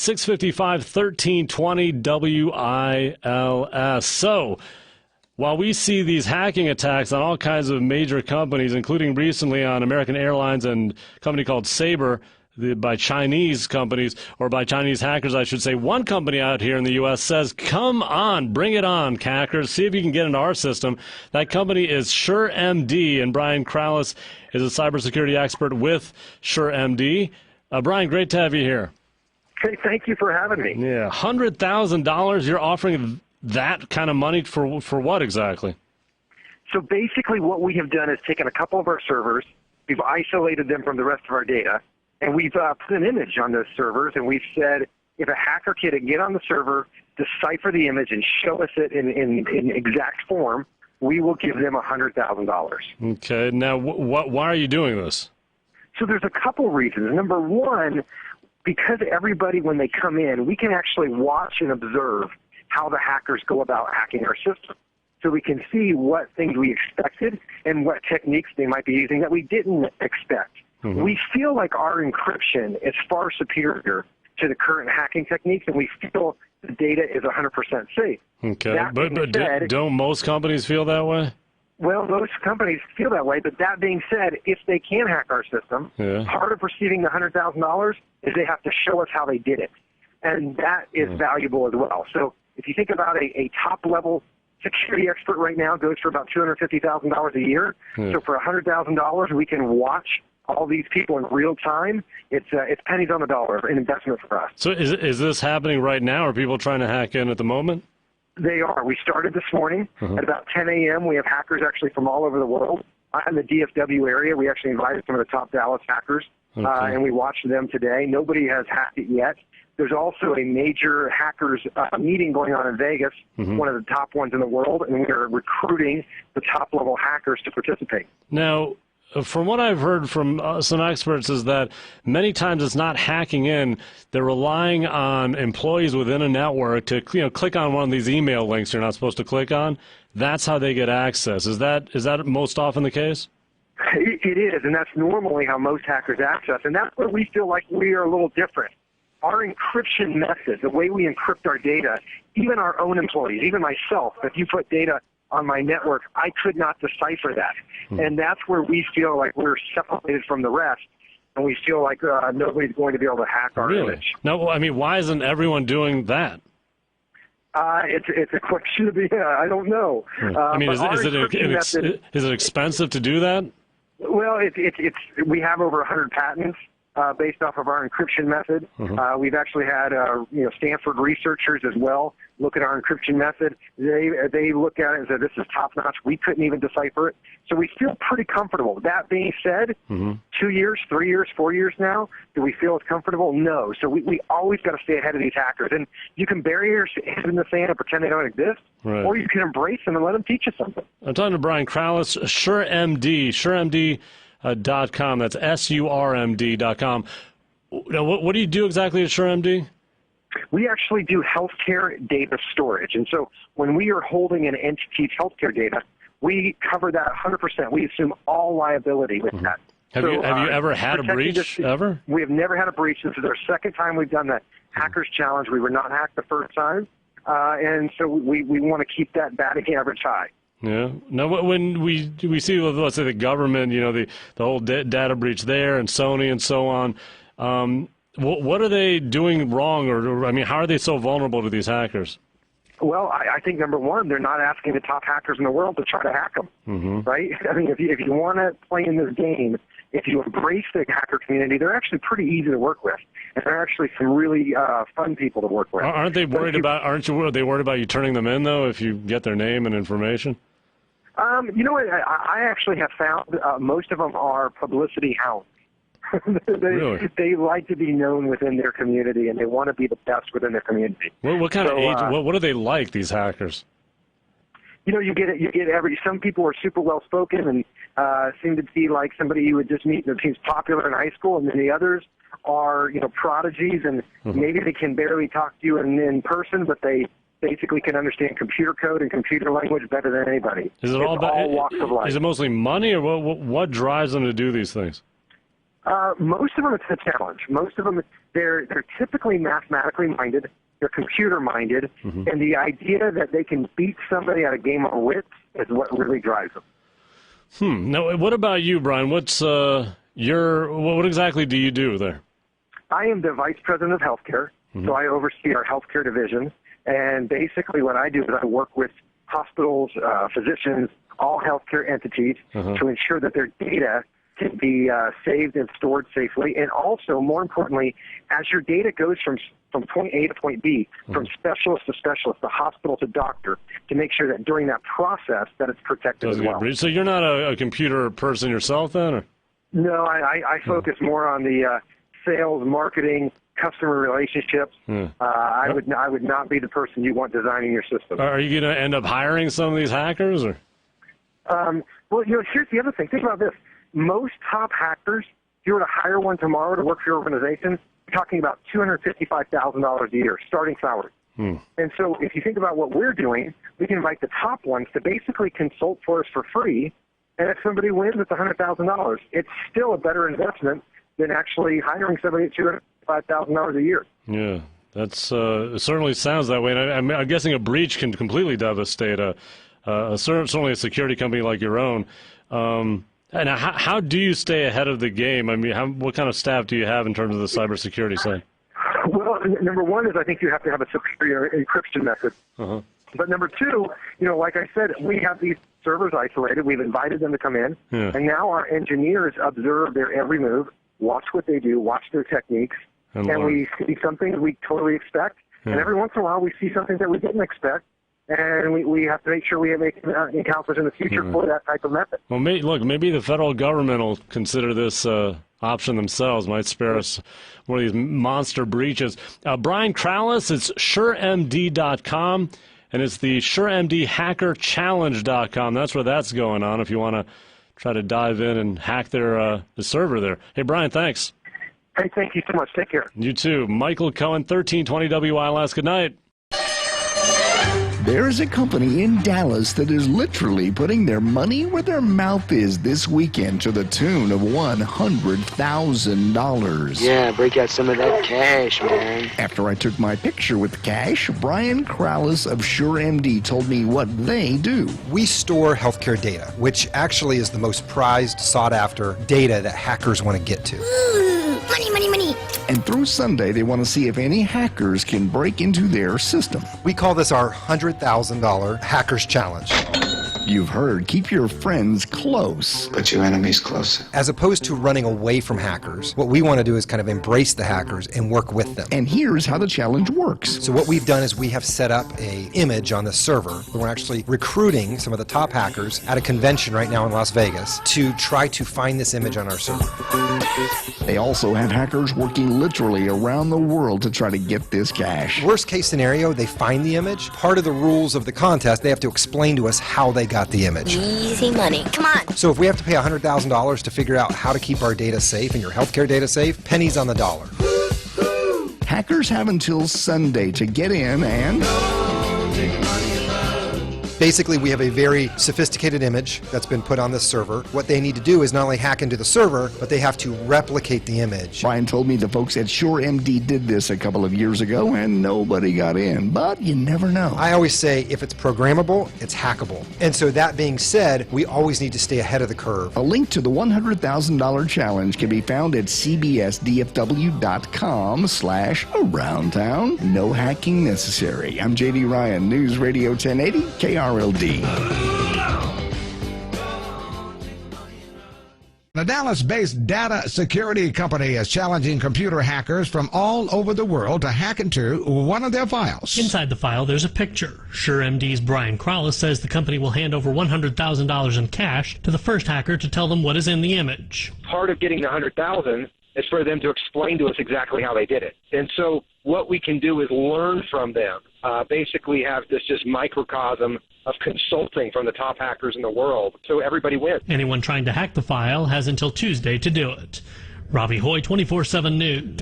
655 1320 WILS. So, while we see these hacking attacks on all kinds of major companies, including recently on American Airlines and a company called Sabre, by Chinese companies, or by Chinese hackers, I should say, one company out here in the U.S. says, come on, bring it on, hackers. See if you can get into our system. That company is SurMD, and Brian Krallis is a cybersecurity expert with SurMD. Brian, great to have you here. Hey, thank you for having me. Yeah, $100,000, you're offering that kind of money for what exactly? So basically what we have done is taken a couple of our servers, we've isolated them from the rest of our data, and we've put an image on those servers, and we've said if a hacker can get on the server, decipher the image, and show us it in exact form, we will give them $100,000. Okay. Now, why are you doing this? So there's a couple reasons. Number one, because everybody, when they come in, we can actually watch and observe how the hackers go about hacking our system. So we can see what things we expected and what techniques they might be using that we didn't expect. Mm-hmm. We feel like our encryption is far superior to the current hacking techniques, and we feel the data is 100% safe. Okay, but don't most companies feel that way? Well, most companies feel that way, but that being said, if they can hack our system, part of receiving the $100,000 is they have to show us how they did it, and that is valuable as well. So if you think about a top-level security expert right now goes for about $250,000 a year, so for $100,000 we can watch all these people in real time. It's pennies on the dollar, an investment for us. So is this happening right now? Are people trying to hack in at the moment? They are. We started this morning at about 10 a.m. We have hackers actually from all over the world. In the DFW area, we actually invited some of the top Dallas hackers, and we watched them today. Nobody has hacked it yet. There's also a major hackers meeting going on in Vegas, one of the top ones in the world, and we are recruiting the top-level hackers to participate. Now, from what I've heard from some experts is that many times it's not hacking in. They're relying on employees within a network to click on one of these email links you're not supposed to click on. That's how they get access. Is that most often the case? It is, and that's normally how most hackers access, and that's where we feel like we are a little different. Our encryption method, the way we encrypt our data, even our own employees, even myself, if you put data on my network, I could not decipher that. And that's where we feel like we're separated from the rest, and we feel like nobody's going to be able to hack our image. No, I mean, why isn't everyone doing that? It's a question of I don't know. I mean, is it expensive to do that? Well, we have over 100 patents based off of our encryption method. We've actually had Stanford researchers as well look at our encryption method. They look at it and say this is top notch. We couldn't even decipher it, so we feel pretty comfortable. That being said, 2 years, 3 years, 4 years now, do we feel as comfortable? No. So we always got to stay ahead of these hackers. And you can bury your head in the sand and pretend they don't exist, or you can embrace them and let them teach you something. I'm talking to Brian Krallis, SurMD, SurMD.com. That's SurMD.com. Now, what do you do exactly at SurMD? We actually do healthcare data storage. And so when we are holding an entity's healthcare data, we cover that 100%. We assume all liability with that. Have you ever had a breach, ever? We have never had a breach. This is our second time we've done that Hackers Challenge. We were not hacked the first time. And so we want to keep that batting average high. Yeah. Now, when we see, let's say, the government, the whole data breach there, and Sony and so on, what are they doing wrong, or I mean, how are they so vulnerable to these hackers? Well, I think number one, they're not asking the top hackers in the world to try to hack them, right? I mean, if you want to play in this game, if you embrace the hacker community, they're actually pretty easy to work with, and they're actually some really fun people to work with. Aren't they worried Are they worried about you turning them in though if you get their name and information? You know what? I actually have found most of them are publicity hounds. They like to be known within their community, and they want to be the best within their community. What kind of age? What are they like, these hackers? You get some people are super well spoken and seem to be like somebody you would just meet that seems popular in high school, and then the others are prodigies, and maybe they can barely talk to you in person, but they basically can understand computer code and computer language better than anybody. Is it all walks of life? Is it mostly money, or what drives them to do these things? Most of them, it's a challenge. Most of them, they're typically mathematically minded. They're computer minded, and the idea that they can beat somebody at a game of wits is what really drives them. Now, what about you, Brian? What's what exactly do you do there? I am the vice president of healthcare, so I oversee our healthcare division. And basically, what I do is I work with hospitals, physicians, all healthcare entities to ensure that their data can be saved and stored safely. And also, more importantly, as your data goes from point A to point B, from specialist to specialist, the hospital to doctor, to make sure that during that process that it's protected as well. So you're not a computer person yourself then? Or? No, I focus more on the sales, marketing, customer relationships. I would not be the person you want designing your system. Are you going to end up hiring some of these hackers? Or? Well, here's the other thing. Think about this. Most top hackers, if you were to hire one tomorrow to work for your organization, you're talking about $255,000 a year, starting salary. And so if you think about what we're doing, we can invite the top ones to basically consult for us for free, and if somebody wins, it's $100,000. It's still a better investment than actually hiring somebody at $255,000 a year. Yeah, that's certainly sounds that way. And I'm guessing a breach can completely devastate certainly a security company like your own. And how do you stay ahead of the game? I mean, what kind of staff do you have in terms of the cybersecurity side? Well, number one is I think you have to have a secure encryption method. But number two, like I said, we have these servers isolated. We've invited them to come in, and now our engineers observe their every move, watch what they do, watch their techniques, and we see something we totally expect, and every once in a while we see something that we didn't expect. And we have to make sure we make encounters in the future for that type of method. Well, maybe the federal government will consider this option themselves. Might spare us one of these monster breaches. Brian Krallis, it's SurMD.com, and it's the SurMD HackerChallenge.com. That's where that's going on if you want to try to dive in and hack their the server there. Hey, Brian, thanks. Hey, thank you so much. Take care. You too. Michael Cohen, 1320 WILS. Good night. There is a company in Dallas that is literally putting their money where their mouth is this weekend to the tune of $100,000. Yeah, break out some of that cash, man. After I took my picture with cash, Brian Krallis of SurMD told me what they do. We store healthcare data, which actually is the most prized, sought-after data that hackers want to get to. Ooh, money, money, money. And through Sunday, they want to see if any hackers can break into their system. We call this our $100,000 Hackers Challenge. You've heard, keep your friends close. Put your enemies closer. As opposed to running away from hackers, what we want to do is kind of embrace the hackers and work with them. And here's how the challenge works. So what we've done is we have set up an image on the server. We're actually recruiting some of the top hackers at a convention right now in Las Vegas to try to find this image on our server. They also have hackers working literally around the world to try to get this cash. Worst case scenario, they find the image. Part of the rules of the contest, they have to explain to us how they got the image. Easy money. Come on. So if we have to pay $100,000 to figure out how to keep our data safe and your healthcare data safe, pennies on the dollar. Hackers have until Sunday to get in and... Basically, we have a very sophisticated image that's been put on the server. What they need to do is not only hack into the server, but they have to replicate the image. Brian told me the folks at SurMD did this a couple of years ago, and nobody got in. But you never know. I always say, if it's programmable, it's hackable. And so that being said, we always need to stay ahead of the curve. A link to the $100,000 challenge can be found at cbsdfw.com/aroundtown. No hacking necessary. I'm J.D. Ryan, News Radio 1080, KRLD. The Dallas-based data security company is challenging computer hackers from all over the world to hack into one of their files. Inside the file, there's a picture. SurMD's Brian Krallis says the company will hand over $100,000 in cash to the first hacker to tell them what is in the image. Part of getting the $100,000 is for them to explain to us exactly how they did it. And so what we can do is learn from them. Basically have this just microcosm of consulting from the top hackers in the world, so everybody wins. Anyone trying to hack the file has until Tuesday to do it. Robbie Hoy, 24/7 News.